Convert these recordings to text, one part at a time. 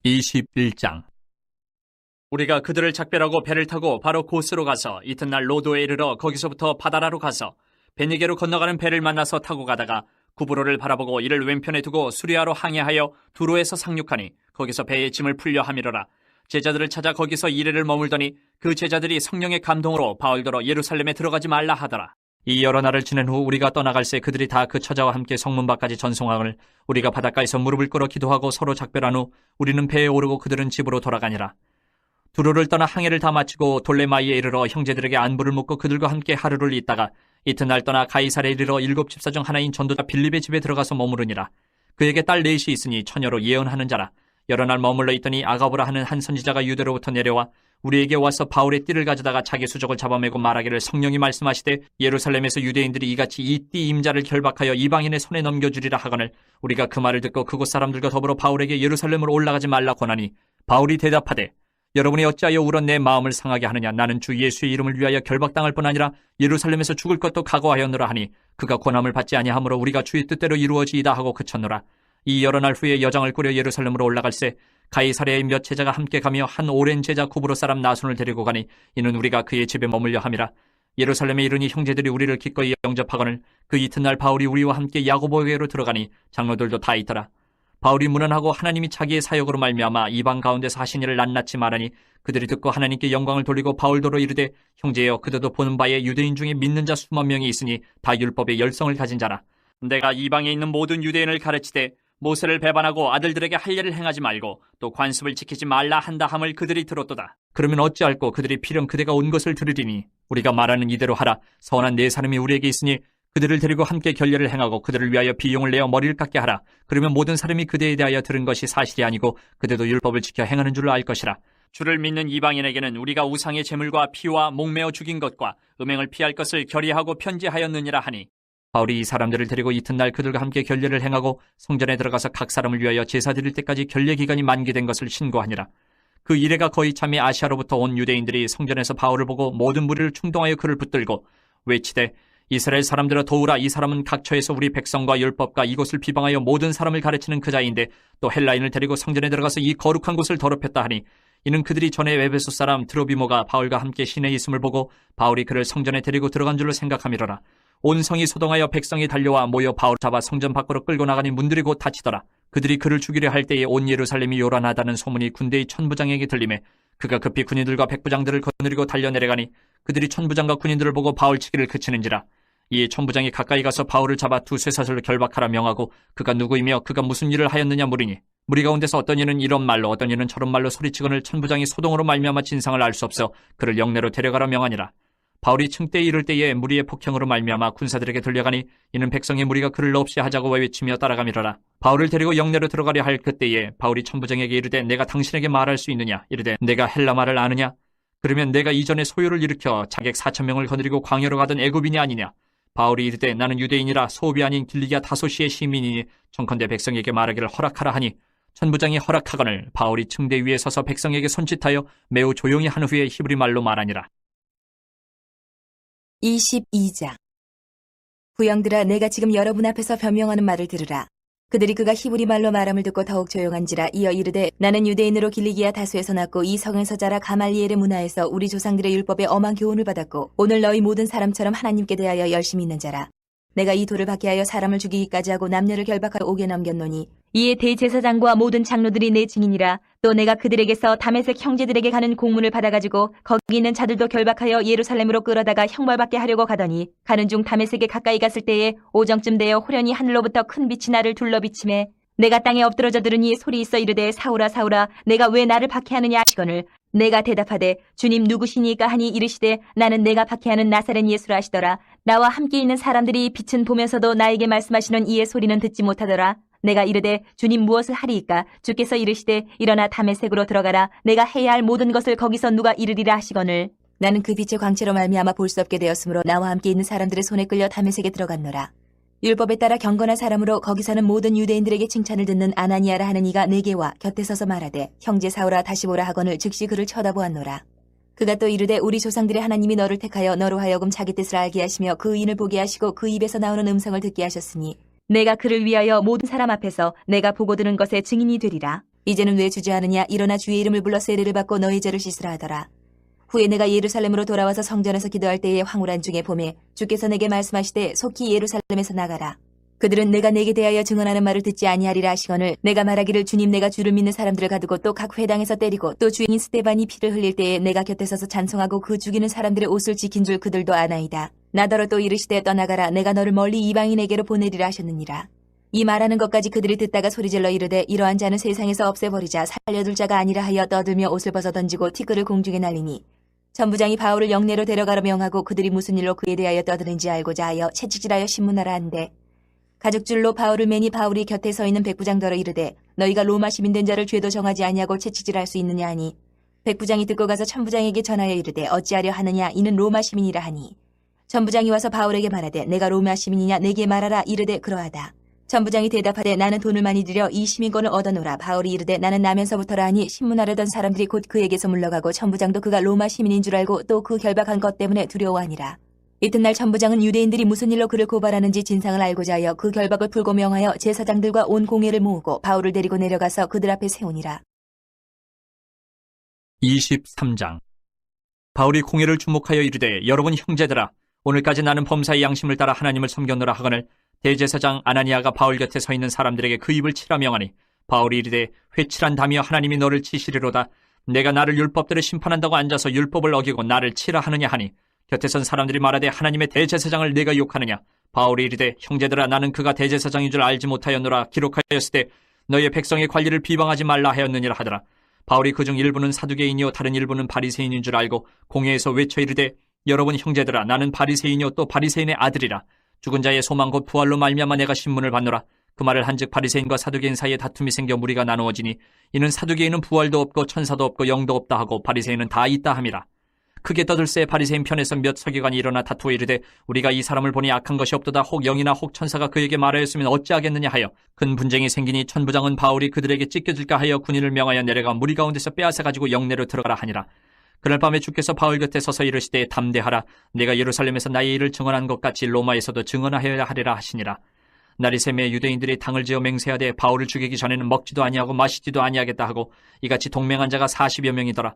21장. 우리가 그들을 작별하고 배를 타고 바로 고스로 가서 이튿날 로도에 이르러 거기서부터 바다라로 가서 베니게로 건너가는 배를 만나서 타고 가다가 구브로를 바라보고 이를 왼편에 두고 수리아로 항해하여 두로에서 상륙하니 거기서 배의 짐을 풀려 함이러라. 제자들을 찾아 거기서 이레를 머물더니 그 제자들이 성령의 감동으로 바울더러 예루살렘에 들어가지 말라 하더라. 이 여러 날을 지낸 후 우리가 떠나갈새 그들이 다 그 처자와 함께 성문 밖까지 전송함을 우리가 바닷가에서 무릎을 꿇어 기도하고 서로 작별한 후 우리는 배에 오르고 그들은 집으로 돌아가니라. 두로를 떠나 항해를 다 마치고 돌레마이에 이르러 형제들에게 안부를 묻고 그들과 함께 하루를 있다가 이튿날 떠나 가이사랴에 이르러 7 집사 중 하나인 전도자 빌립의 집에 들어가서 머무르니라. 그에게 딸 넷이 있으니 처녀로 예언하는 자라. 여러 날 머물러 있더니 아가보라 하는 한 선지자가 유대로부터 내려와 우리에게 와서 바울의 띠를 가져다가 자기 수족을 잡아매고 말하기를 성령이 말씀하시되 예루살렘에서 유대인들이 이같이 이 띠 임자를 결박하여 이방인의 손에 넘겨주리라 하거늘 우리가 그 말을 듣고 그곳 사람들과 더불어 바울에게 예루살렘으로 올라가지 말라 권하니 바울이 대답하되 여러분이 어찌하여 울어 내 마음을 상하게 하느냐. 나는 주 예수의 이름을 위하여 결박당할 뿐 아니라 예루살렘에서 죽을 것도 각오하였노라 하니 그가 권함을 받지 아니하므로 우리가 주의 뜻대로 이루어지이다 하고 그쳤노라. 이 여러 날 후에 여장을 꾸려 예루살렘으로 올라갈새 가이사랴의 몇 제자가 함께 가며 한 오랜 제자 구브로 사람 나손을 데리고 가니 이는 우리가 그의 집에 머물려 함이라. 예루살렘에 이르니 형제들이 우리를 기꺼이 영접하거늘 그 이튿날 바울이 우리와 함께 야고보에게로 들어가니 장로들도 다 있더라. 바울이 문안하고 하나님이 자기의 사역으로 말미암아 이방 가운데서 하신 일을 낱낱이 말하니 그들이 듣고 하나님께 영광을 돌리고 바울더러 이르되 형제여 그들도 보는 바에 유대인 중에 믿는 자 수만 명이 있으니 다 율법의 열성을 가진 자라. 내가 이방에 있는 모든 유대인을 가르치되 모세를 배반하고 아들들에게 할 일을 행하지 말고 또 관습을 지키지 말라 한다 함을 그들이 들었도다. 그러면 어찌할꼬 그들이 필연 그대가 온 것을 들으리니 우리가 말하는 이대로 하라. 선한 네 사람이 우리에게 있으니 그들을 데리고 함께 결례를 행하고 그들을 위하여 비용을 내어 머리를 깎게 하라. 그러면 모든 사람이 그대에 대하여 들은 것이 사실이 아니고 그대도 율법을 지켜 행하는 줄로 알 것이라. 주를 믿는 이방인에게는 우리가 우상의 제물과 피와 목매어 죽인 것과 음행을 피할 것을 결의하고 편지하였느니라 하니 바울이 이 사람들을 데리고 이튿날 그들과 함께 결례를 행하고 성전에 들어가서 각 사람을 위하여 제사 드릴 때까지 결례 기간이 만기된 것을 신고하니라. 그 이래가 거의 참에 아시아로부터 온 유대인들이 성전에서 바울을 보고 모든 무리를 충동하여 그를 붙들고 외치되 이스라엘 사람들아 도우라. 이 사람은 각처에서 우리 백성과 율법과 이곳을 비방하여 모든 사람을 가르치는 그 자인데 또 헬라인을 데리고 성전에 들어가서 이 거룩한 곳을 더럽혔다 하니 이는 그들이 전에 에베소 사람 드로비모가 바울과 함께 시내에 있음을 보고 바울이 그를 성전에 데리고 들어간 줄로 생각함이로라. 온 성이 소동하여 백성이 달려와 모여 바울 잡아 성전 밖으로 끌고 나가니 문들이 곧 닫히더라. 그들이 그를 죽이려 할 때에 온 예루살렘이 요란하다는 소문이 군대의 천부장에게 들리매 그가 급히 군인들과 백부장들을 거느리고 달려내려가니 그들이 천부장과 군인들을 보고 바울 치기를 그치는지라. 이에 천부장이 가까이 가서 바울을 잡아 두 쇠사슬로 결박하라 명하고 그가 누구이며 그가 무슨 일을 하였느냐 물으니 무리 가운데서 어떤 이는 이런 말로 어떤 이는 저런 말로 소리치거늘 천부장이 소동으로 말미암아 진상을 알 수 없어 그를 영내로 데려가라 명하니라. 바울이 층대에 이를 때에 무리의 폭행으로 말미암아 군사들에게 들려가니 이는 백성의 무리가 그를 없이 하자고 외치며 따라가미러라. 바울을 데리고 영내로 들어가려 할 그때에 바울이 천부장에게 이르되 내가 당신에게 말할 수 있느냐. 이르되 내가 헬라 말을 아느냐. 그러면 내가 이전에 소요를 일으켜 자객 4,000명을 거느리고 광야로 가던 애굽인이 아니냐. 바울이 이르되 나는 유대인이라 소읍이 아닌 길리기아 다소시의 시민이니 청컨대 백성에게 말하기를 허락하라 하니 천부장이 허락하거늘 바울이 층대 위에 서서 백성에게 손짓하여 매우 조용히 한 후에 히브리 말로 말하니라. 22장. 부영들아 내가 지금 여러분 앞에서 변명하는 말을 들으라. 그들이 그가 히브리 말로 말함을 듣고 더욱 조용한지라. 이어 이르되 나는 유대인으로 길리기아 다소에서 났고 이 성에서 자라 가말리엘의 문화에서 우리 조상들의 율법에 엄한 교훈을 받았고 오늘 너희 모든 사람처럼 하나님께 대하여 열심히 있는 자라. 내가 이 돌을 받게 하여 사람을 죽이기까지 하고 남녀를 결박하러 오게 넘겼노니 이에 대제사장과 모든 장로들이 내 증인이라. 또 내가 그들에게서 다메섹 형제들에게 가는 공문을 받아가지고 거기 있는 자들도 결박하여 예루살렘으로 끌어다가 형벌받게 하려고 가더니 가는 중 다메섹에 가까이 갔을 때에 오정쯤 되어 호련히 하늘로부터 큰 빛이 나를 둘러비치매 내가 땅에 엎드러져 들으니 소리 있어 이르되 사울아 사울아 내가 왜 나를 박해하느냐 하시거늘 내가 대답하되 주님 누구시니까 하니 이르시되 나는 내가 박해하는 나사렛 예수라 하시더라. 나와 함께 있는 사람들이 빛은 보면서도 나에게 말씀하시는 이의 소리는 듣지 못하더라. 내가 이르되 주님 무엇을 하리이까. 주께서 이르시되 일어나 다메섹으로 들어가라. 내가 해야 할 모든 것을 거기서 누가 이르리라 하시거늘 나는 그 빛의 광채로 말미암아 볼 수 없게 되었으므로 나와 함께 있는 사람들의 손에 끌려 다메섹에 들어갔노라. 율법에 따라 경건한 사람으로 거기 사는 모든 유대인들에게 칭찬을 듣는 아나니아라 하는 이가 내게 와 곁에 서서 말하되 형제 사울아 다시 보라 하거늘 즉시 그를 쳐다보았노라. 그가 또 이르되 우리 조상들의 하나님이 너를 택하여 너로 하여금 자기 뜻을 알게 하시며 그 의인을 보게 하시고 그 입에서 나오는 음성을 듣게 하셨으니 내가 그를 위하여 모든 사람 앞에서 내가 보고 들은 것의 증인이 되리라. 이제는 왜 주저하느냐? 일어나 주의 이름을 불러 세례를 받고 너희 죄를 씻으라 하더라. 후에 내가 예루살렘으로 돌아와서 성전에서 기도할 때에 황홀한 중에 봄에 주께서 내게 말씀하시되 속히 예루살렘에서 나가라. 그들은 내가 내게 대하여 증언하는 말을 듣지 아니하리라 하시거늘 내가 말하기를 주님 내가 주를 믿는 사람들을 가두고 또 각 회당에서 때리고 또 주인인 스데반이 피를 흘릴 때에 내가 곁에 서서 찬송하고 그 죽이는 사람들의 옷을 지킨 줄 그들도 아나이다. 나더러 또 이르시되 떠나가라 내가 너를 멀리 이방인에게로 보내리라 하셨느니라. 이 말하는 것까지 그들이 듣다가 소리질러 이르되 이러한 자는 세상에서 없애버리자 살려둘 자가 아니라 하여 떠들며 옷을 벗어 던지고 티끌을 공중에 날리니 천부장이 바울을 영내로 데려가라 명하고 그들이 무슨 일로 그에 대하여 떠드는지 알고자 하여 채찍질하여 신문하라 한대 가죽줄로 바울을 매니 바울이 곁에 서 있는 백부장더러 이르되 너희가 로마 시민 된 자를 죄도 정하지 아니하고 채찍질할 수 있느냐 하니 백부장이 듣고 가서 천부장에게 전하여 이르되 어찌하려 하느냐 이는 로마 시민이라 하니 천부장이 와서 바울에게 말하되 내가 로마 시민이냐 내게 말하라 이르되 그러하다. 천부장이 대답하되 나는 돈을 많이 들여 이 시민권을 얻어노라. 바울이 이르되 나는 나면서부터라 하니 신문하려던 사람들이 곧 그에게서 물러가고 천부장도 그가 로마 시민인 줄 알고 또 그 결박한 것 때문에 두려워하니라. 이튿날 천부장은 유대인들이 무슨 일로 그를 고발하는지 진상을 알고자 하여 그 결박을 풀고 명하여 제사장들과 온 공회를 모으고 바울을 데리고 내려가서 그들 앞에 세우니라. 23장. 바울이 공회를 주목하여 이르되 여러분 형제들아 오늘까지 나는 범사의 양심을 따라 하나님을 섬겼노라 하거늘 대제사장 아나니아가 바울 곁에 서 있는 사람들에게 그 입을 치라 명하니 바울이 이르되 회칠한다며 하나님이 너를 치시리로다. 내가 나를 율법대로 심판한다고 앉아서 율법을 어기고 나를 치라 하느냐 하니 곁에 선 사람들이 말하되 하나님의 대제사장을 내가 욕하느냐. 바울이 이르되 형제들아 나는 그가 대제사장인 줄 알지 못하였노라. 기록하였을 때 너희의 백성의 관리를 비방하지 말라 하였느니라 하더라. 바울이 그중 일부는 사두개인이요 다른 일부는 바리새인인 줄 알고 공회에서 외쳐 이르되 여러분 형제들아 나는 바리새인이요 또 바리새인의 아들이라. 죽은 자의 소망 곧 부활로 말미암아 내가 신문을 받노라. 그 말을 한즉 바리새인과 사두개인 사이에 다툼이 생겨 무리가 나누어지니 이는 사두개인은 부활도 없고 천사도 없고 영도 없다 하고 바리새인은 다 있다 함이라. 크게 떠들새 바리새인 편에서 몇 서기관이 일어나 다투어 이르되 우리가 이 사람을 보니 악한 것이 없도다. 혹 영이나 혹 천사가 그에게 말하였으면 어찌하겠느냐 하여 큰 분쟁이 생기니 천부장은 바울이 그들에게 찢겨질까 하여 군인을 명하여 내려가 무리 가운데서 빼앗아 가지고 영내로 들어가라 하니라. 그날 밤에 주께서 바울 곁에 서서 이르시되 담대하라. 내가 예루살렘에서 나의 일을 증언한 것 같이 로마에서도 증언하여야 하리라 하시니라. 날이 새매 유대인들이 당을 지어 맹세하되 바울을 죽이기 전에는 먹지도 아니하고 마시지도 아니하겠다 하고 이같이 동맹한 자가 40여 명이더라.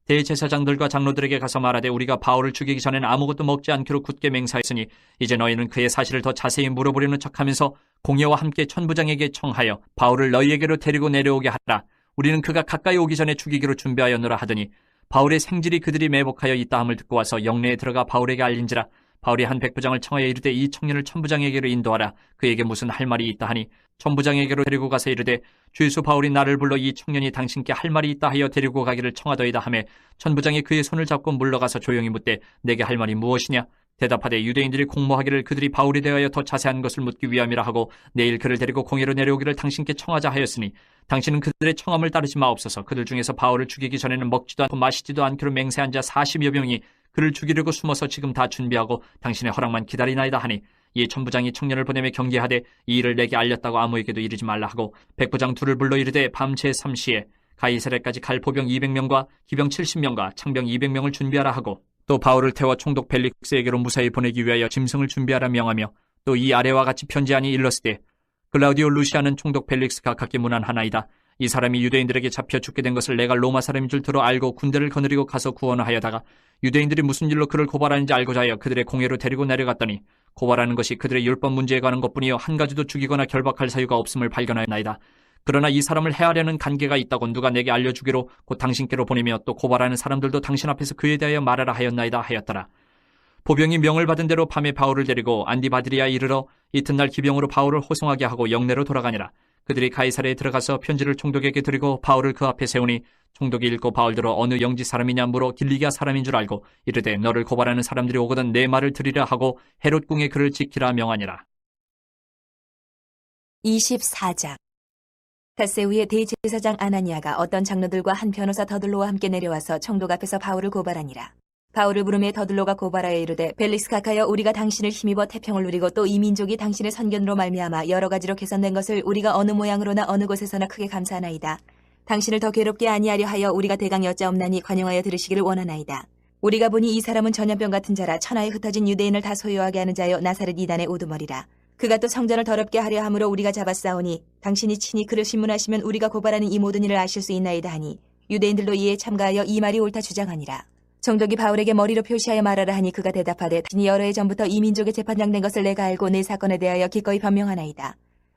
대제사장들과 장로들에게 가서 말하되 우리가 바울을 죽이기 전에는 아무것도 먹지 않기로 굳게 맹세하였으니 이제 너희는 그의 사실을 더 자세히 물어보려는 척하면서 공회와 함께 천부장에게 청하여 바울을 너희에게로 데리고 내려오게 하라. 우리는 그가 가까이 오기 전에 죽이기로 준비하였노라 하더니 바울의 생질이 그들이 매복하여 있다함을 듣고 와서 영내에 들어가 바울에게 알린지라. 바울이 한 백부장을 청하여 이르되 이 청년을 천부장에게로 인도하라. 그에게 무슨 할 말이 있다 하니 천부장에게로 데리고 가서 이르되 주예수 바울이 나를 불러 이 청년이 당신께 할 말이 있다 하여 데리고 가기를 청하더이다 하매 천부장이 그의 손을 잡고 물러가서 조용히 묻되 내게 할 말이 무엇이냐. 대답하되 유대인들이 공모하기를 그들이 바울에 대하여 더 자세한 것을 묻기 위함이라 하고 내일 그를 데리고 공회로 내려오기를 당신께 청하자 하였으니 당신은 그들의 청함을 따르지 마옵소서. 그들 중에서 바울을 죽이기 전에는 먹지도 않고 마시지도 않기로 맹세한 자 40여 명이 그를 죽이려고 숨어서 지금 다 준비하고 당신의 허락만 기다리나이다 하니 이 천부장이 청년을 보내며 경계하되 이 일을 내게 알렸다고 아무에게도 이르지 말라 하고 백부장 둘을 불러 이르되 밤새 3시에 가이사랴까지 갈 포병 200명과 기병 70명과 창병 200명을 준비하라 하고 또 바울을 태워 총독 벨릭스에게로 무사히 보내기 위하여 짐승을 준비하라 명하며 또 이 아래와 같이 편지하니 일렀으되 글라우디오 루시아는 총독 벨릭스가 각기 문안하나이다. 이 사람이 유대인들에게 잡혀 죽게 된 것을 내가 로마 사람인 줄 들어 알고 군대를 거느리고 가서 구원하여다가 유대인들이 무슨 일로 그를 고발하는지 알고자 하여 그들의 공회로 데리고 내려갔더니 고발하는 것이 그들의 율법 문제에 관한 것뿐이요 한 가지도 죽이거나 결박할 사유가 없음을 발견하였나이다. 그러나 이 사람을 해하려는 관계가 있다고 누가 내게 알려주기로 곧 당신께로 보내며 또 고발하는 사람들도 당신 앞에서 그에 대하여 말하라 하였나이다 하였더라. 보병이 명을 받은 대로 밤에 바울을 데리고 안디바드리아에 이르러 이튿날 기병으로 바울을 호송하게 하고 영내로 돌아가니라. 그들이 가이사랴에 들어가서 편지를 총독에게 드리고 바울을 그 앞에 세우니 총독이 읽고 바울들어 어느 영지 사람이냐 물어 길리기아 사람인 줄 알고 이르되 너를 고발하는 사람들이 오거든 내 말을 들으라 하고 헤롯 궁에 그를 지키라 명하니라. 24장. 닷새 후에 대제사장 아나니아가 어떤 장로들과 한 변호사 더들로와 함께 내려와서 총독 앞에서 바울을 고발하니라. 바울을 부르매 더들로가 고발하여 이르되 벨릭스 각하여 우리가 당신을 힘입어 태평을 누리고 또 이 민족이 당신의 선견으로 말미암아 여러 가지로 개선된 것을 우리가 어느 모양으로나 어느 곳에서나 크게 감사하나이다. 당신을 더 괴롭게 아니하려 하여 우리가 대강 여짜옵나니 관용하여 들으시기를 원하나이다. 우리가 보니 이 사람은 전염병 같은 자라 천하에 흩어진 유대인을 다 소유하게 하는 자여 나사렛 이단의 우두머리라. 그가 또 성전을 더럽게 하려 함으로 우리가 잡았사오니 당신이 친히 그를 신문하시면 우리가 고발하는 이 모든 일을 아실 수 있나이다 하니 유대인들도 이에 참가하여 이 말이 옳다 주장하니라. 정독이 바울에게 머리로 표시하여 말하라 하니 그가 대답하되 당신이 여러 해 전부터 이 민족의 재판장 된 것을 내가 알고 내 사건에 대하여 기꺼이 변명하나이다.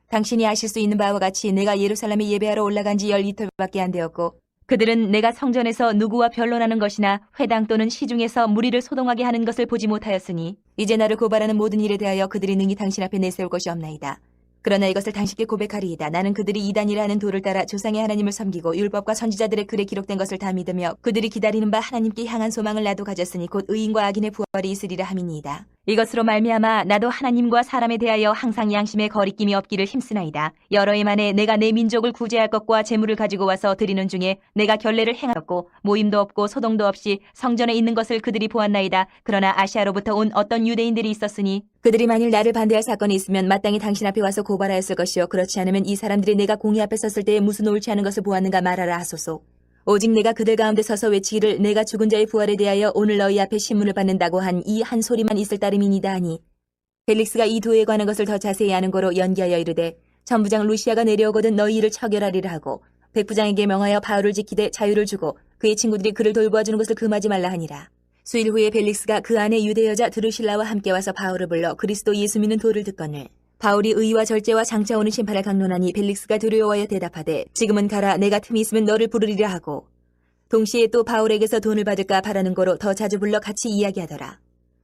당신이 아실 수 있는 바와 같이 내가 예루살렘에 예배하러 올라간 지 12이틀밖에 안 되었고 그들은 내가 성전에서 누구와 변론하는 것이나 회당 또는 시중에서 무리를 소동하게 하는 것을 보지 못하였으니 이제 나를 고발하는 모든 일에 대하여 그들이 능히 당신 앞에 내세울 것이 없나이다. 그러나 이것을 당신께 고백하리이다. 나는 그들이 이단이라 하는 도를 따라 조상의 하나님을 섬기고 율법과 선지자들의 글에 기록된 것을 다 믿으며 그들이 기다리는 바 하나님께 향한 소망을 나도 가졌으니 곧 의인과 악인의 부활이 있으리라 함이니이다. 이것으로 말미암아 나도 하나님과 사람에 대하여 항상 양심에 거리낌이 없기를 힘쓰나이다. 여러 해 만에 내가 내 민족을 구제할 것과 재물을 가지고 와서 드리는 중에 내가 결례를 행하였고 모임도 없고 소동도 없이 성전에 있는 것을 그들이 보았나이다. 그러나 아시아로부터 온 어떤 유대인들이 있었으니 그들이 만일 나를 반대할 사건이 있으면 마땅히 당신 앞에 와서 고발하였을 것이요 그렇지 않으면 이 사람들이 내가 공의 앞에 섰을 때에 무슨 옳지 않은 것을 보았는가 말하라 하소서. 오직 내가 그들 가운데 서서 외치기를 내가 죽은 자의 부활에 대하여 오늘 너희 앞에 신문을 받는다고 한 이 한 소리만 있을 따름이니이다 하니 벨릭스가 이 도에 관한 것을 더 자세히 아는 거로 연기하여 이르되 천부장 루시아가 내려오거든 너희 일을 처결하리라 하고 백부장에게 명하여 바울을 지키되 자유를 주고 그의 친구들이 그를 돌보아주는 것을 금하지 말라 하니라. 수일 후에 벨릭스가 그 안에 유대 여자 드루실라와 함께 와서 바울을 불러 그리스도 예수 믿는 도를 듣거늘 바울이 의와 절제와 장차 오는 심판을 강론하니 벨릭스가 두려워하여 대답하되 지금은 가라 내가 틈이 있으면 너를 부르리라 하고 동시에 또 바울에게서 돈을 받을까 바라는 거로 더 자주 불러 같이 이야기하더라.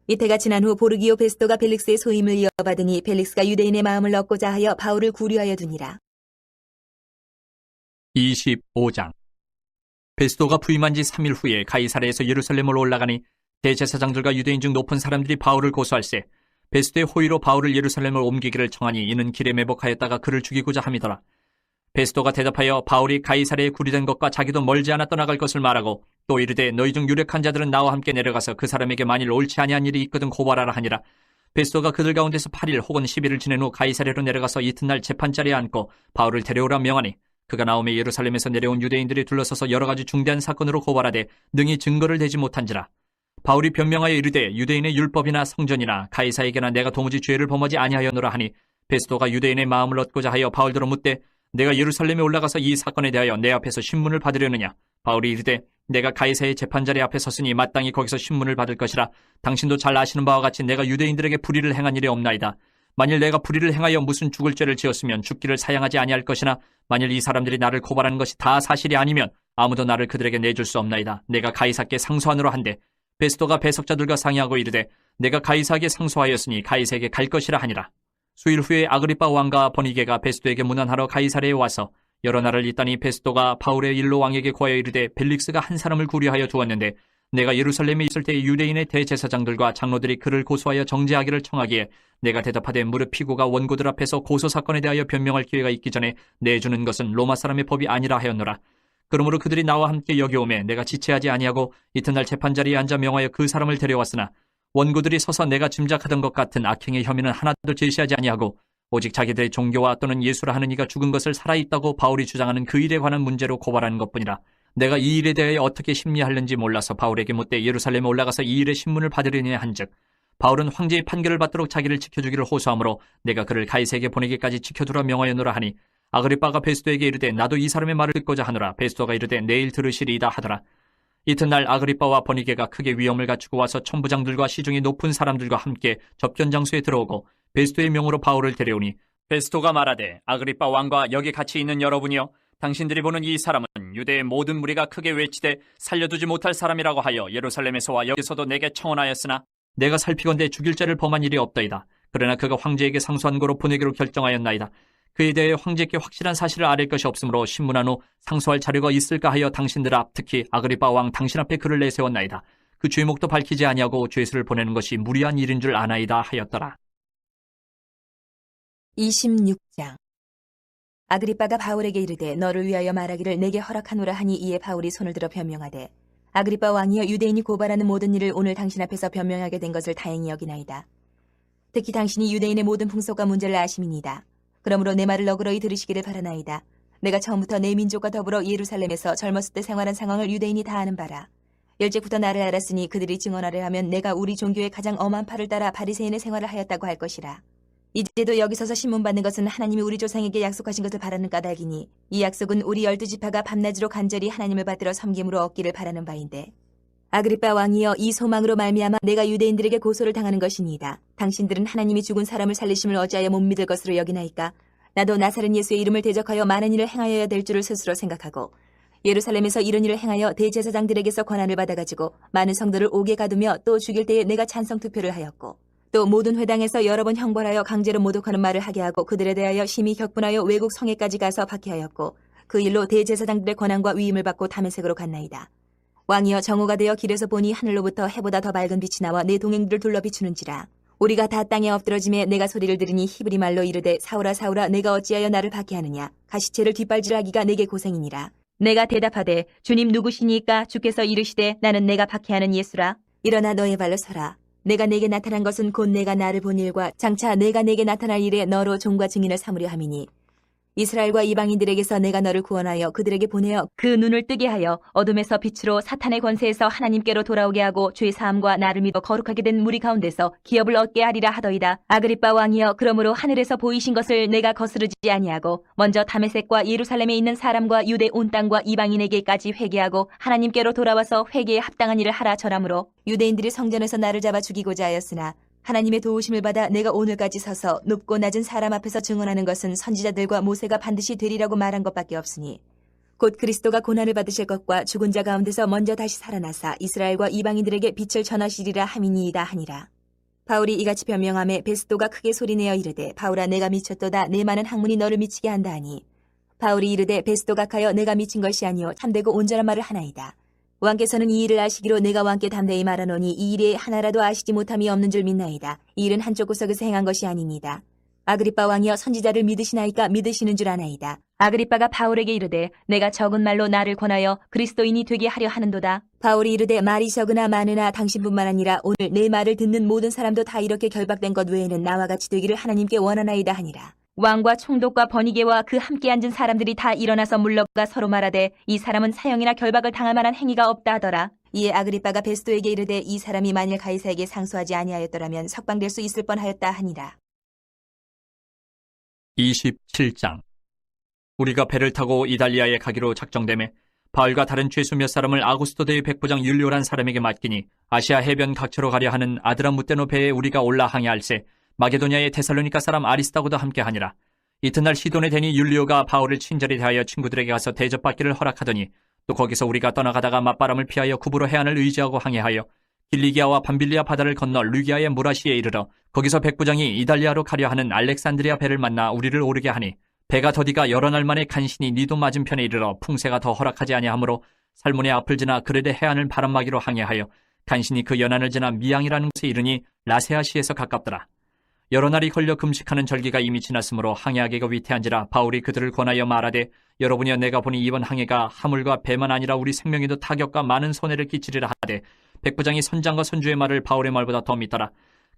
이때가 지난 후 보르기오 베스토가 벨릭스의 소임을 이어받으니 벨릭스가 유대인의 마음을 얻고자 하여 바울을 구류하여 두니라. 25장 베스도가 부임한 지 3일 후에 가이사랴에서 예루살렘으로 올라가니 대제사장들과 유대인 중 높은 사람들이 바울을 고소할세 베스도의 호의로 바울을 예루살렘을 옮기기를 청하니 이는 길에 매복하였다가 그를 죽이고자 함이더라. 베스도가 대답하여 바울이 가이사랴에 구리된 것과 자기도 멀지 않아 떠나갈 것을 말하고 또 이르되 너희 중 유력한 자들은 나와 함께 내려가서 그 사람에게 만일 옳지 아니한 일이 있거든 고발하라 하니라. 베스도가 그들 가운데서 8일 혹은 10일을 지낸 후 가이사랴로 내려가서 이튿날 재판자리에 앉고 바울을 데려오라 명하니 그가 나오매 예루살렘에서 내려온 유대인들이 둘러서서 여러 가지 중대한 사건으로 고발하되 능히 증거를 대지 못한지라. 바울이 변명하여 이르되 유대인의 율법이나 성전이나 가이사에게나 내가 도무지 죄를 범하지 아니하였노라 하니 베스도가 유대인의 마음을 얻고자 하여 바울더러 묻되 내가 예루살렘에 올라가서 이 사건에 대하여 내 앞에서 신문을 받으려느냐. 바울이 이르되 내가 가이사의 재판자리 앞에 섰으니 마땅히 거기서 신문을 받을 것이라. 당신도 잘 아시는 바와 같이 내가 유대인들에게 불의를 행한 일이 없나이다. 만일 내가 불의를 행하여 무슨 죽을 죄를 지었으면 죽기를 사양하지 아니할 것이나 만일 이 사람들이 나를 고발하는 것이 다 사실이 아니면 아무도 나를 그들에게 내줄 수 없나이다. 내가 가이사께 상소하노라 한데 베스도가 배석자들과 상의하고 이르되 내가 가이사에게 상소하였으니 가이사에게 갈 것이라 하니라. 수일 후에 아그리빠 왕과 버니게가 베스도에게 문안하러 가이사랴에 와서 여러 날을 있다니 베스도가 바울의 일로 왕에게 고하여 이르되 벨릭스가 한 사람을 구려하여 두었는데 내가 예루살렘에 있을 때 유대인의 대제사장들과 장로들이 그를 고소하여 정죄하기를 청하기에 내가 대답하되 무릇 피고가 원고들 앞에서 고소 사건에 대하여 변명할 기회가 있기 전에 내주는 것은 로마 사람의 법이 아니라 하였노라. 그러므로 그들이 나와 함께 여기 오매 내가 지체하지 아니하고 이튿날 재판자리에 앉아 명하여 그 사람을 데려왔으나 원고들이 서서 내가 짐작하던 것 같은 악행의 혐의는 하나도 제시하지 아니하고 오직 자기들의 종교와 또는 예수라 하는 이가 죽은 것을 살아있다고 바울이 주장하는 그 일에 관한 문제로 고발하는 것뿐이라. 내가 이 일에 대하여 어떻게 심리하는지 몰라서 바울에게 묻되 예루살렘에 올라가서 이 일의 신문을 받으려니 한즉 바울은 황제의 판결을 받도록 자기를 지켜주기를 호소하므로 내가 그를 가이사에게 보내기까지 지켜두라 명하였노라 하니 아그리빠가 베스도에게 이르되 나도 이 사람의 말을 듣고자 하노라. 베스도가 이르되 내일 들으시리이다 하더라. 이튿날 아그리빠와 버니게가 크게 위엄을 갖추고 와서 천부장들과 시중의 높은 사람들과 함께 접견 장소에 들어오고 베스도의 명으로 바울을 데려오니 베스도가 말하되 아그리빠 왕과 여기 같이 있는 여러분이여 당신들이 보는 이 사람은 유대의 모든 무리가 크게 외치되 살려두지 못할 사람이라고 하여 예루살렘에서와 여기서도 내게 청원하였으나 내가 살피건대 죽일 죄를 범한 일이 없다이다. 그러나 그가 황제에게 상소한 거로 보내기로 결정하였나이다. 그에 대해 황제께 확실한 사실을 아릴 것이 없으므로 신문한 후 상소할 자료가 있을까 하여 당신들 앞 특히 아그리빠 왕 당신 앞에 그를 내세웠나이다. 그 죄목도 밝히지 아니하고 죄수를 보내는 것이 무리한 일인 줄 아나이다 하였더라. 26장 아그리빠가 바울에게 이르되 너를 위하여 말하기를 내게 허락하노라 하니 이에 바울이 손을 들어 변명하되 아그리빠 왕이여 유대인이 고발하는 모든 일을 오늘 당신 앞에서 변명하게 된 것을 다행히 여기나이다. 특히 당신이 유대인의 모든 풍속과 문제를 아심이니이다. 그러므로 내 말을 너그러이 들으시기를 바라나이다. 내가 처음부터 내 민족과 더불어 예루살렘에서 젊었을 때 생활한 상황을 유대인이 다 아는 바라. 일찍부터 나를 알았으니 그들이 증언하려 하면 내가 우리 종교의 가장 엄한 팔을 따라 바리새인의 생활을 하였다고 할 것이라. 이제도 여기 서서 신문 받는 것은 하나님이 우리 조상에게 약속하신 것을 바라는 까닭이니 이 약속은 우리 12지파가 밤낮으로 간절히 하나님을 받들어 섬김으로 얻기를 바라는 바인데 아그리빠 왕이여 이 소망으로 말미암아 내가 유대인들에게 고소를 당하는 것이니이다. 당신들은 하나님이 죽은 사람을 살리심을 어찌하여 못 믿을 것으로 여기나이까? 나도 나사렛 예수의 이름을 대적하여 많은 일을 행하여야 될 줄을 스스로 생각하고 예루살렘에서 이런 일을 행하여 대제사장들에게서 권한을 받아가지고 많은 성도를 옥에 가두며 또 죽일 때에 내가 찬성 투표를 하였고 또 모든 회당에서 여러 번 형벌하여 강제로 모독하는 말을 하게 하고 그들에 대하여 심히 격분하여 외국 성에까지 가서 박해하였고 그 일로 대제사장들의 권한과 위임을 받고 다메섹으로 갔나이다. 왕이여 정오가 되어 길에서 보니 하늘로부터 해보다 더 밝은 빛이 나와 내 동행들을 둘러 비추는지라. 우리가 다 땅에 엎드러짐에 내가 소리를 들으니 히브리 말로 이르되 사울아 사울아 내가 어찌하여 나를 박해하느냐. 가시체를 뒷발질하기가 내게 고생이니라. 내가 대답하되 주님 누구시니까 주께서 이르시되 나는 내가 박해하는 예수라. 일어나 너의 발로 서라. 내가 내게 나타난 것은 곧 내가 나를 본 일과 장차 내가 내게 나타날 일에 너로 종과 증인을 삼으려 함이니 이스라엘과 이방인들에게서 내가 너를 구원하여 그들에게 보내어 그 눈을 뜨게 하여 어둠에서 빛으로 사탄의 권세에서 하나님께로 돌아오게 하고 죄 사함과 나를 믿어 거룩하게 된 무리 가운데서 기업을 얻게 하리라 하더이다. 아그리빠 왕이여 그러므로 하늘에서 보이신 것을 내가 거스르지 아니하고 먼저 다메섹과 예루살렘에 있는 사람과 유대 온 땅과 이방인에게까지 회개하고 하나님께로 돌아와서 회개에 합당한 일을 하라 전하므로 유대인들이 성전에서 나를 잡아 죽이고자 하였으나 하나님의 도우심을 받아 내가 오늘까지 서서 높고 낮은 사람 앞에서 증언하는 것은 선지자들과 모세가 반드시 되리라고 말한 것밖에 없으니 곧 그리스도가 고난을 받으실 것과 죽은 자 가운데서 먼저 다시 살아나사 이스라엘과 이방인들에게 빛을 전하시리라 함이니이다 하니라. 바울이 이같이 변명하매 베스도가 크게 소리내어 이르되 바울아 내가 미쳤도다. 내 많은 학문이 너를 미치게 한다 하니 바울이 이르되 베스도 각하여 내가 미친 것이 아니요 참되고 온전한 말을 하나이다. 왕께서는 이 일을 아시기로 내가 왕께 담대히 말하노니 이 일에 하나라도 아시지 못함이 없는 줄 믿나이다. 이 일은 한쪽 구석에서 행한 것이 아니니이다. 아그리빠 왕이여 선지자를 믿으시나이까 믿으시는 줄 아나이다. 아그리빠가 바울에게 이르되 내가 적은 말로 나를 권하여 그리스도인이 되게 하려 하는도다. 바울이 이르되 말이 적으나 많으나 당신뿐만 아니라 오늘 내 말을 듣는 모든 사람도 다 이렇게 결박된 것 외에는 나와 같이 되기를 하나님께 원하나이다 하니라. 왕과 총독과 번이게와 그 함께 앉은 사람들이 다 일어나서 물러가 서로 말하되 이 사람은 사형이나 결박을 당할 만한 행위가 없다 하더라. 이에 아그리빠가 베스도에게 이르되 이 사람이 만일 가이사에게 상소하지 아니하였더라면 석방될 수 있을 뻔하였다 하니라. 27장. 우리가 배를 타고 이달리아에 가기로 작정되매 바울과 다른 죄수 몇 사람을 아구스토대의 백부장 율리오란 사람에게 맡기니 아시아 해변 각처로 가려 하는 아드라무테노 배에 우리가 올라 항해할세 마게도냐의 데살로니가 사람 아리스다고도 함께하니라. 이튿날 시돈에 대니 율리오가 바울을 친절히 대하여 친구들에게 가서 대접받기를 허락하더니 또 거기서 우리가 떠나가다가 맞바람을 피하여 구부로 해안을 의지하고 항해하여 길리기아와 밤빌리아 바다를 건너 루기아의 무라시에 이르러 거기서 백부장이 이달리아로 가려 하는 알렉산드리아 배를 만나 우리를 오르게 하니 배가 더디가 여러 날 만에 간신히 니도 맞은편에 이르러 풍세가 더 허락하지 아니하므로 살몬의 앞을 지나 그레데 해안을 바람막이로 항해하여 간신히 그 연안을 지나 미양이라는 곳에 이르니 라세아시에서 가깝더라. 여러 날이 걸려 금식하는 절기가 이미 지났으므로 항해하기가 위태한지라 바울이 그들을 권하여 말하되 여러분이여 내가 보니 이번 항해가 하물과 배만 아니라 우리 생명에도 타격과 많은 손해를 끼치리라 하되 백부장이 선장과 선주의 말을 바울의 말보다 더 믿더라.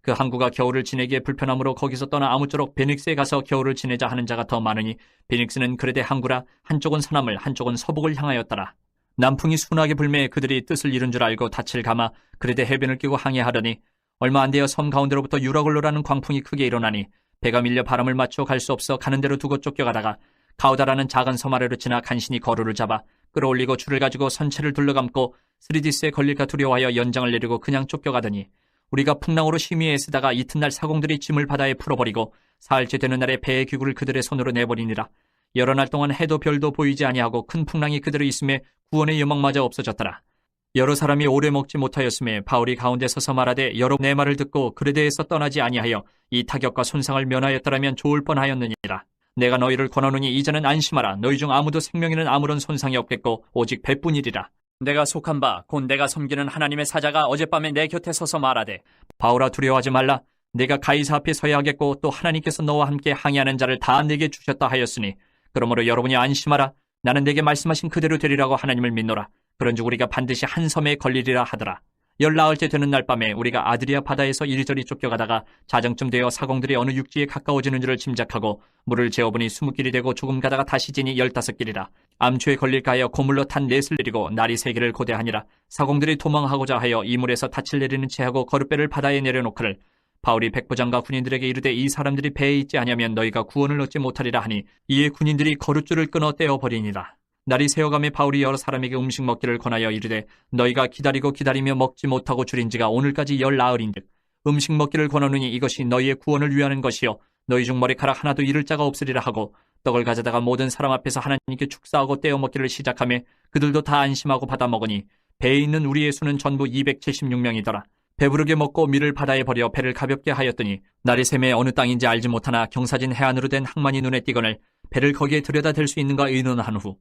그 항구가 겨울을 지내기에 불편하므로 거기서 떠나 아무쪼록 베닉스에 가서 겨울을 지내자 하는 자가 더 많으니 베닉스는 그레데 항구라 한쪽은 서남을 한쪽은 서북을 향하였더라. 남풍이 순하게 불매 그들이 뜻을 이룬 줄 알고 닻을 감아 그레데 해변을 끼고 항해하려니 얼마 안 되어 섬 가운데로부터 유라글로라는 광풍이 크게 일어나니 배가 밀려 바람을 맞춰 갈 수 없어 가는 대로 두고 쫓겨가다가 가우다라는 작은 섬 아래로 지나 간신히 거루를 잡아 끌어올리고 줄을 가지고 선체를 둘러감고 스리디스에 걸릴까 두려워하여 연장을 내리고 그냥 쫓겨가더니 우리가 풍랑으로 심히 애쓰다가 이튿날 사공들이 짐을 바다에 풀어버리고 사흘째 되는 날에 배의 귀구를 그들의 손으로 내버리니라. 여러 날 동안 해도 별도 보이지 아니하고 큰 풍랑이 그대로 있음에 구원의 여망마저 없어졌더라. 여러 사람이 오래 먹지 못하였음에 바울이 가운데 서서 말하되 여러 내 말을 듣고 그레데에서 떠나지 아니하여 이 타격과 손상을 면하였더라면 좋을 뻔하였느니라. 내가 너희를 권하노니 이제는 안심하라. 너희 중 아무도 생명에는 아무런 손상이 없겠고 오직 배뿐이리라. 내가 속한 바 곧 내가 섬기는 하나님의 사자가 어젯밤에 내 곁에 서서 말하되 바울아 두려워하지 말라. 내가 가이사 앞에 서야 하겠고 또 하나님께서 너와 함께 항해하는 자를 다 내게 주셨다 하였으니 그러므로 여러분이 안심하라. 나는 내게 말씀하신 그대로 되리라고 하나님을 믿노라. 그런즉 우리가 반드시 한 섬에 걸리리라 하더라. 열 나흘째 되는 날 밤에 우리가 아드리아 바다에서 이리저리 쫓겨가다가 자정쯤 되어 사공들이 어느 육지에 가까워지는 줄을 짐작하고 물을 재어보니 20길이 되고 조금 가다가 다시 지니 15길이라. 암초에 걸릴까 하여 고물로 탄 넷을 내리고 날이 3개를 고대하니라. 사공들이 도망하고자 하여 이물에서 닻을 내리는 채 하고 거룻배를 바다에 내려놓기를 바울이 백부장과 군인들에게 이르되 이 사람들이 배에 있지 아니하면 너희가 구원을 얻지 못하리라 하니 이에 군인들이 거룻줄을 끊어 떼어버리니라. 날이 새어가며 바울이 여러 사람에게 음식 먹기를 권하여 이르되 너희가 기다리고 기다리며 먹지 못하고 줄인 지가 오늘까지 10나흘인즉 음식 먹기를 권하노니 이것이 너희의 구원을 위하는 것이요 너희 중 머리카락 하나도 잃을 자가 없으리라 하고 떡을 가져다가 모든 사람 앞에서 하나님께 축사하고 떼어 먹기를 시작하며 그들도 다 안심하고 받아 먹으니 배에 있는 우리의 수는 전부 276명이더라. 배부르게 먹고 밀을 바다에 버려 배를 가볍게 하였더니 날이 새매 어느 땅인지 알지 못하나 경사진 해안으로 된 항만이 눈에 띄거늘 배를 거기에 들여다 댈 수 있는가 의논한 후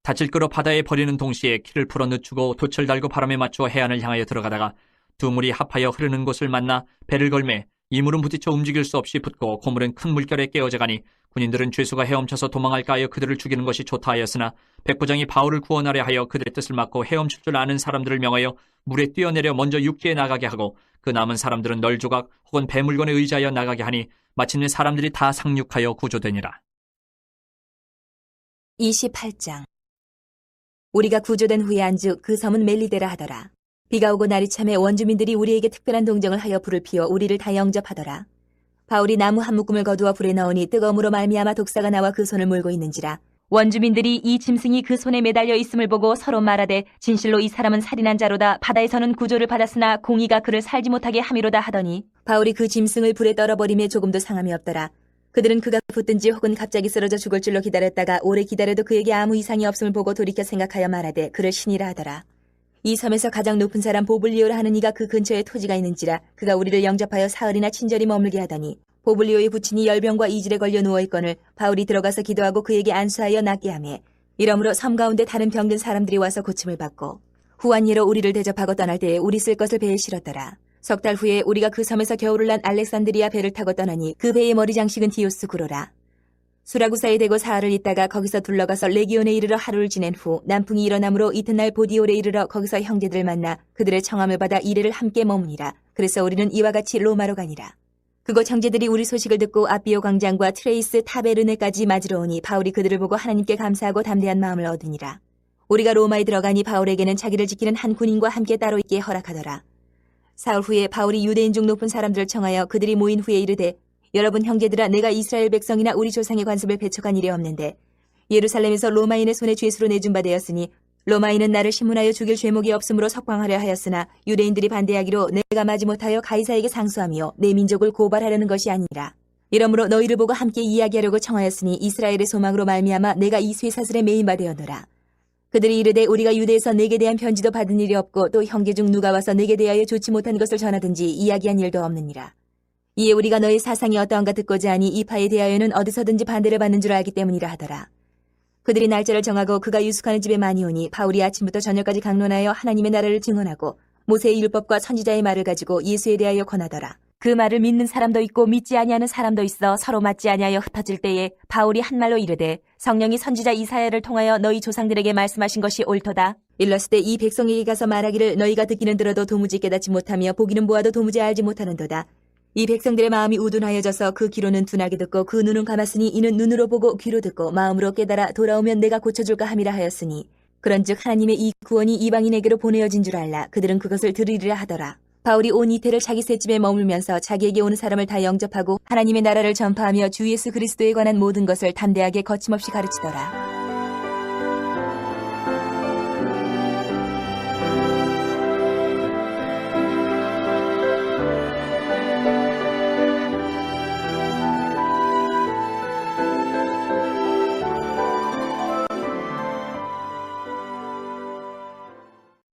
닻을 끌어 바다에 버리는 동시에 키를 풀어 늦추고 돛을 달고 바람에 맞추어 해안을 향하여 들어가다가 두 물이 합하여 흐르는 곳을 만나 배를 걸매 이물은 부딪혀 움직일 수 없이 붙고 고물은 큰 물결에 깨어져 가니 군인들은 죄수가 헤엄쳐서 도망할까 하여 그들을 죽이는 것이 좋다 하였으나 백부장이 바울을 구원하려 하여 그들의 뜻을 막고 헤엄칠 줄 아는 사람들을 명하여 물에 뛰어내려 먼저 육지에 나가게 하고 그 남은 사람들은 널조각 혹은 배물건에 의지하여 나가게 하니 마침내 사람들이 다 상륙하여 구조되니라. 28장. 우리가 구조된 후에 안주 그 섬은 멜리데라 하더라. 비가 오고 날이 참에 원주민들이 우리에게 특별한 동정을 하여 불을 피워 우리를 다 영접하더라. 바울이 나무 한 묶음을 거두어 불에 넣으니 뜨거움으로 말미암아 독사가 나와 그 손을 물고 있는지라. 원주민들이 이 짐승이 그 손에 매달려 있음을 보고 서로 말하되 진실로 이 사람은 살인한 자로다. 바다에서는 구조를 받았으나 공의가 그를 살지 못하게 함이로다 하더니 바울이 그 짐승을 불에 떨어버림에 조금도 상함이 없더라. 그들은 그가 붙든지 혹은 갑자기 쓰러져 죽을 줄로 기다렸다가 오래 기다려도 그에게 아무 이상이 없음을 보고 돌이켜 생각하여 말하되 그를 신이라 하더라. 이 섬에서 가장 높은 사람 보블리오라 하는 이가 그 근처에 토지가 있는지라. 그가 우리를 영접하여 사흘이나 친절히 머물게 하더니 보블리오의 부친이 열병과 이질에 걸려 누워있거늘 바울이 들어가서 기도하고 그에게 안수하여 낫게 하며 이러므로 섬 가운데 다른 병든 사람들이 와서 고침을 받고 후한 예로 우리를 대접하고 떠날 때에 우리 쓸 것을 배에 실었더라. 석 달 후에 우리가 그 섬에서 겨울을 난 알렉산드리아 배를 타고 떠나니 그 배의 머리 장식은 디오스 구로라. 수라구사에 대고 사흘을 있다가 거기서 둘러가서 레기온에 이르러 하루를 지낸 후 남풍이 일어나므로 이튿날 보디올에 이르러 거기서 형제들을 만나 그들의 청함을 받아 이래를 함께 머무니라. 그래서 우리는 이와 같이 로마로 가니라. 그곳 형제들이 우리 소식을 듣고 아비오 광장과 트레이스 타베르네까지 맞으러 오니 바울이 그들을 보고 하나님께 감사하고 담대한 마음을 얻으니라. 우리가 로마에 들어가니 바울에게는 자기를 지키는 한 군인과 함께 따로 있게 허락하더라. 사흘 후에 바울이 유대인 중 높은 사람들을 청하여 그들이 모인 후에 이르되 여러분 형제들아 내가 이스라엘 백성이나 우리 조상의 관습을 배척한 일이 없는데 예루살렘에서 로마인의 손에 죄수로 내준 바 되었으니 로마인은 나를 신문하여 죽일 죄목이 없으므로 석방하려 하였으나 유대인들이 반대하기로 내가 마지못하여 가이사에게 상소하며 내 민족을 고발하려는 것이 아니라 이러므로 너희를 보고 함께 이야기하려고 청하였으니 이스라엘의 소망으로 말미암아 내가 이 쇠사슬에 매인 바 되었노라. 그들이 이르되 우리가 유대에서 내게 대한 편지도 받은 일이 없고 또 형제 중 누가 와서 내게 대하여 좋지 못한 것을 전하든지 이야기한 일도 없느니라. 이에 우리가 너의 사상이 어떠한가 듣고자 하니 이 파에 대하여는 어디서든지 반대를 받는 줄 알기 때문이라 하더라. 그들이 날짜를 정하고 그가 유숙하는 집에 많이 오니 바울이 아침부터 저녁까지 강론하여 하나님의 나라를 증언하고 모세의 율법과 선지자의 말을 가지고 예수에 대하여 권하더라. 그 말을 믿는 사람도 있고 믿지 아니하는 사람도 있어 서로 맞지 아니하여 흩어질 때에 바울이 한 말로 이르되 성령이 선지자 이사야를 통하여 너희 조상들에게 말씀하신 것이 옳도다. 일렀을 때 이 백성에게 가서 말하기를 너희가 듣기는 들어도 도무지 깨닫지 못하며 보기는 보아도 도무지 알지 못하는도다. 이 백성들의 마음이 우둔하여져서 그 귀로는 둔하게 듣고 그 눈은 감았으니 이는 눈으로 보고 귀로 듣고 마음으로 깨달아 돌아오면 내가 고쳐줄까 함이라 하였으니 그런즉 하나님의 이 구원이 이방인에게로 보내어진 줄 알라. 그들은 그것을 들으리라 하더라. 바울이 온 이태를 자기 셋집에 머물면서 자기에게 오는 사람을 다 영접하고 하나님의 나라를 전파하며 주 예수 그리스도에 관한 모든 것을 담대하게 거침없이 가르치더라.